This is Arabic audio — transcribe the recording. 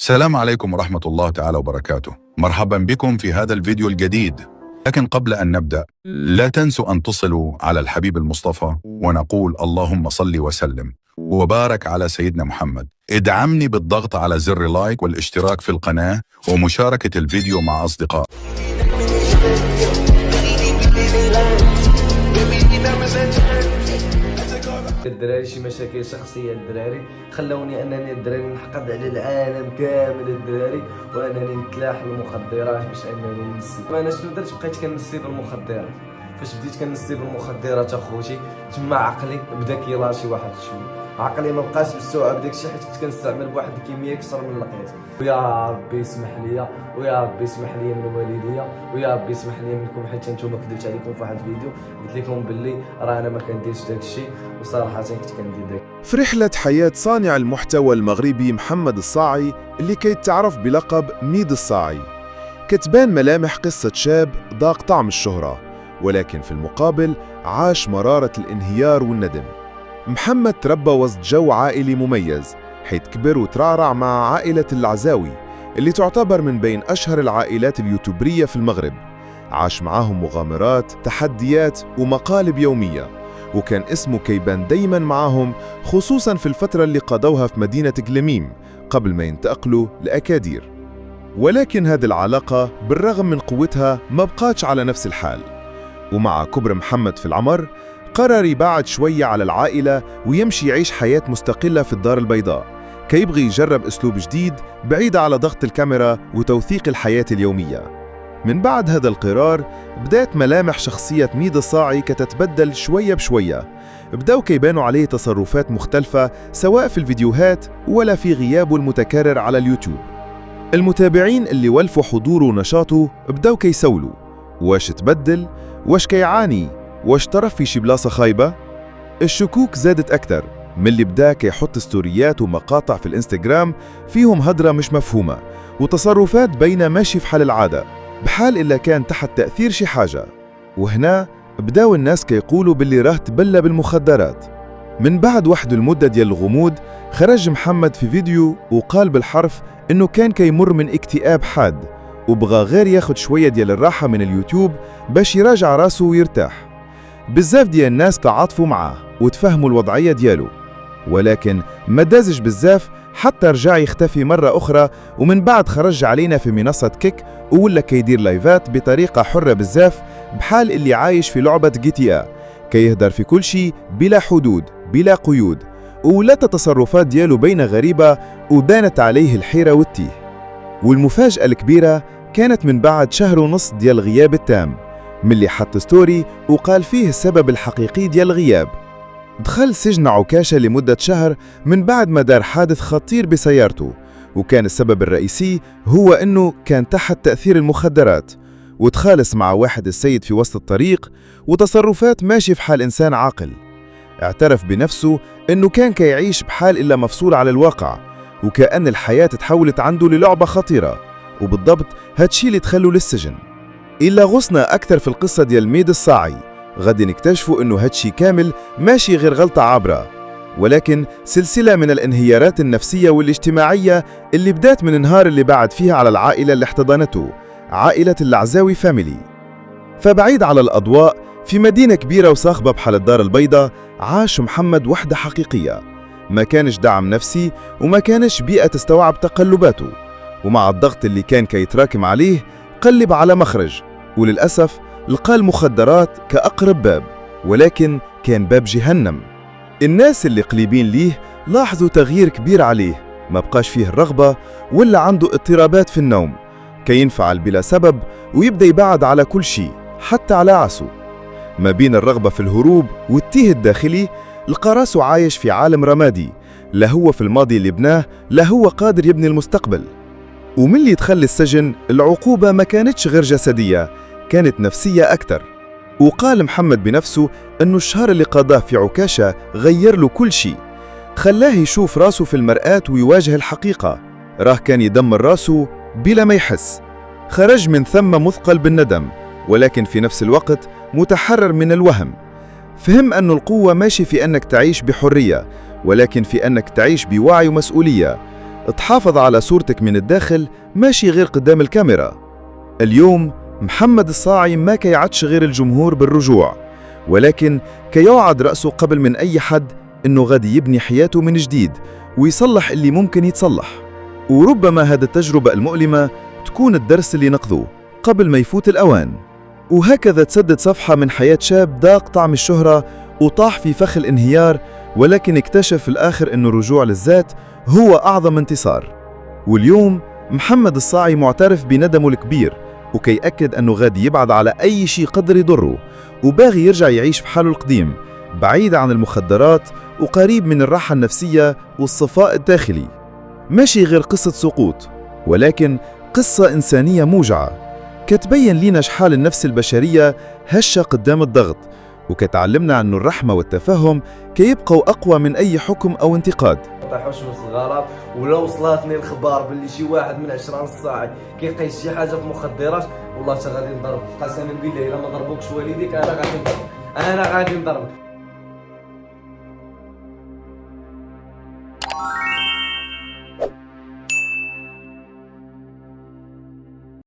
السلام عليكم ورحمة الله تعالى وبركاته. مرحبا بكم في هذا الفيديو الجديد. لكن قبل أن نبدأ لا تنسوا أن تصلوا على الحبيب المصطفى ونقول اللهم صل وسلم وبارك على سيدنا محمد. ادعمني بالضغط على زر لايك والاشتراك في القناة ومشاركة الفيديو مع أصدقاء. الدراري شي مشاكل شخصيه الدراري خلوني انني الدراري نحقد على العالم كامل الدراري وانني نتلاح المخدرات باش انني نسي. انا شنو درت؟ بقيت كنسي بالمخدرات. فاش بديت كنسي بالمخدرات اخوتي تما عقلي بدا كيلاشي واحد شويه. عقلي ما بقاش مستوعب داكشي حيت كنت كنستعمل بواحد الكميه اكثر من لقيت. ويا ربي يسمح لي ويا ربي يسمح لي من والديا ويا ربي يسمح لي منكم حيت نتوما كذبت عليكم في واحد الفيديو قلت لكم باللي راه انا ما كنديرش داكشي وصراحه كنت كندير داك. في رحلة حياة صانع المحتوى المغربي محمد الصاعي اللي كيتعرف بلقب ميد الصاعي كتبان ملامح قصة شاب ذاق طعم الشهرة، ولكن في المقابل عاش مرارة الانهيار والندم. محمد تربى وسط جو عائلي مميز حيث كبر وترعرع مع عائلة العزاوي اللي تعتبر من بين أشهر العائلات اليوتيوبرية في المغرب. عاش معاهم مغامرات، تحديات ومقالب يومية، وكان اسمه كيبان دايما معاهم خصوصا في الفترة اللي قضوها في مدينة قلميم قبل ما ينتقلوا لأكادير. ولكن هذه العلاقة بالرغم من قوتها ما بقاتش على نفس الحال، ومع كبر محمد في العمر قرر يبعد شوية على العائلة ويمشي يعيش حياة مستقلة في الدار البيضاء كي يبغي يجرب أسلوب جديد بعيد على ضغط الكاميرا وتوثيق الحياة اليومية. من بعد هذا القرار بدأت ملامح شخصية ميد الصاعي كتتبدل شوية بشوية. بدأوا كيبانوا عليه تصرفات مختلفة سواء في الفيديوهات ولا في غيابه المتكرر على اليوتيوب. المتابعين اللي ولفوا حضوره ونشاطه بدأوا كيسولوا واش تبدل؟ واش كيعاني؟ واش طرف في شي بلاصة خايبة؟ الشكوك زادت أكثر من اللي بدأ كيحط ستوريات ومقاطع في الانستغرام فيهم هدرة مش مفهومة وتصرفات بين ماشي في حال العادة بحال إلا كان تحت تأثير شي حاجة. وهنا بداو الناس كيقولوا باللي راه تبلى بالمخدرات. من بعد واحد المدة ديال الغموض خرج محمد في فيديو وقال بالحرف إنه كان كيمر من اكتئاب حاد وبغى غير ياخد شوية ديال الراحة من اليوتيوب باش يراجع راسه ويرتاح. بزاف ديال الناس تعاطفوا معاه وتفهموا الوضعية ديالو، ولكن ما دازش بزاف حتى رجع يختفي مرة أخرى. ومن بعد خرج علينا في منصة كيك وولا كيدير لايفات بطريقة حرة بزاف بحال اللي عايش في لعبة GTA كيهدر في كل شيء بلا حدود بلا قيود. ولا تصرفات ديالو بين غريبة ودانت عليه الحيرة والتيه. والمفاجأة الكبيرة كانت من بعد شهر ونص ديال الغياب التام ملي حط ستوري وقال فيه السبب الحقيقي ديال الغياب. دخل سجن عكاشة لمدة شهر من بعد ما دار حادث خطير بسيارته، وكان السبب الرئيسي هو أنه كان تحت تأثير المخدرات وتخالص مع واحد السيد في وسط الطريق وتصرفات ماشي في حال إنسان عاقل. اعترف بنفسه أنه كان كيعيش بحال إلا مفصول على الواقع وكأن الحياة تحولت عنده للعبة خطيرة، وبالضبط هادشي اللي دخله للسجن. إلا غصنا أكثر في القصة ديال ميد الصاعي غادي نكتشفوا أنه هادشي كامل ماشي غير غلطة عابرة، ولكن سلسلة من الانهيارات النفسية والاجتماعية اللي بدات من النهار اللي بعد فيها على العائلة اللي احتضنته، عائلة العزاوي فاميلي. فبعيد على الأضواء في مدينة كبيرة وصاخبة بحال الدار البيضاء عاش محمد وحدة حقيقية. ما كانش دعم نفسي وما كانش بيئة تستوعب تقلباته، ومع الضغط اللي كان كيتراكم عليه قلب على مخرج، وللأسف لقى المخدرات كأقرب باب، ولكن كان باب جهنم. الناس اللي قريبين ليه لاحظوا تغيير كبير عليه، ما بقاش فيه الرغبة ولا عنده اضطرابات في النوم، كينفعل بلا سبب ويبدأ يبعد على كل شيء حتى على عسو. ما بين الرغبة في الهروب والتيه الداخلي لقى راسه عايش في عالم رمادي، لا هو في الماضي اللي بناه لا هو قادر يبني المستقبل. ومن اللي يدخل السجن العقوبة ما كانتش غير جسدية، كانت نفسية أكتر. وقال محمد بنفسه أنه الشهر اللي قضاه في عكاشة غير له كل شيء، خلاه يشوف راسه في المرآة ويواجه الحقيقة. راه كان يدمر راسه بلا ما يحس. خرج من ثم مثقل بالندم، ولكن في نفس الوقت متحرر من الوهم. فهم أن القوة ماشي في أنك تعيش بحرية، ولكن في أنك تعيش بوعي ومسؤولية. تحافظ على صورتك من الداخل ماشي غير قدام الكاميرا. اليوم محمد الصاعي ما كيعدش غير الجمهور بالرجوع، ولكن كيوعد رأسه قبل من أي حد إنه غادي يبني حياته من جديد ويصلح اللي ممكن يتصلح. وربما هذه التجربة المؤلمة تكون الدرس اللي نقضوه قبل ما يفوت الأوان. وهكذا تسدد صفحة من حياة شاب ذاق طعم الشهرة وطاح في فخ الانهيار، ولكن اكتشف في الآخر إنه الرجوع للذات هو أعظم انتصار. واليوم محمد الصاعي معترف بندمه الكبير، وكي أكد أنه غادي يبعد على أي شيء قدر يضره، وباغي يرجع يعيش في حاله القديم بعيد عن المخدرات وقريب من الراحة النفسية والصفاء الداخلي. ماشي غير قصة سقوط، ولكن قصة إنسانية موجعة كتبين لينا شحال النفس البشرية هشة قدام الضغط، وكتعلمنا أن الرحمة والتفهم كيبقوا أقوى من أي حكم أو انتقاد. طيحوش وسط الغراب. ولو وصلتني الخبار باللي شي واحد من 10 الصاعي كيقيس شي حاجه في مخدرات، والله تا غادي نضرب، قسما بالله الا ما ضربوكش والديك انا غادي نضرب.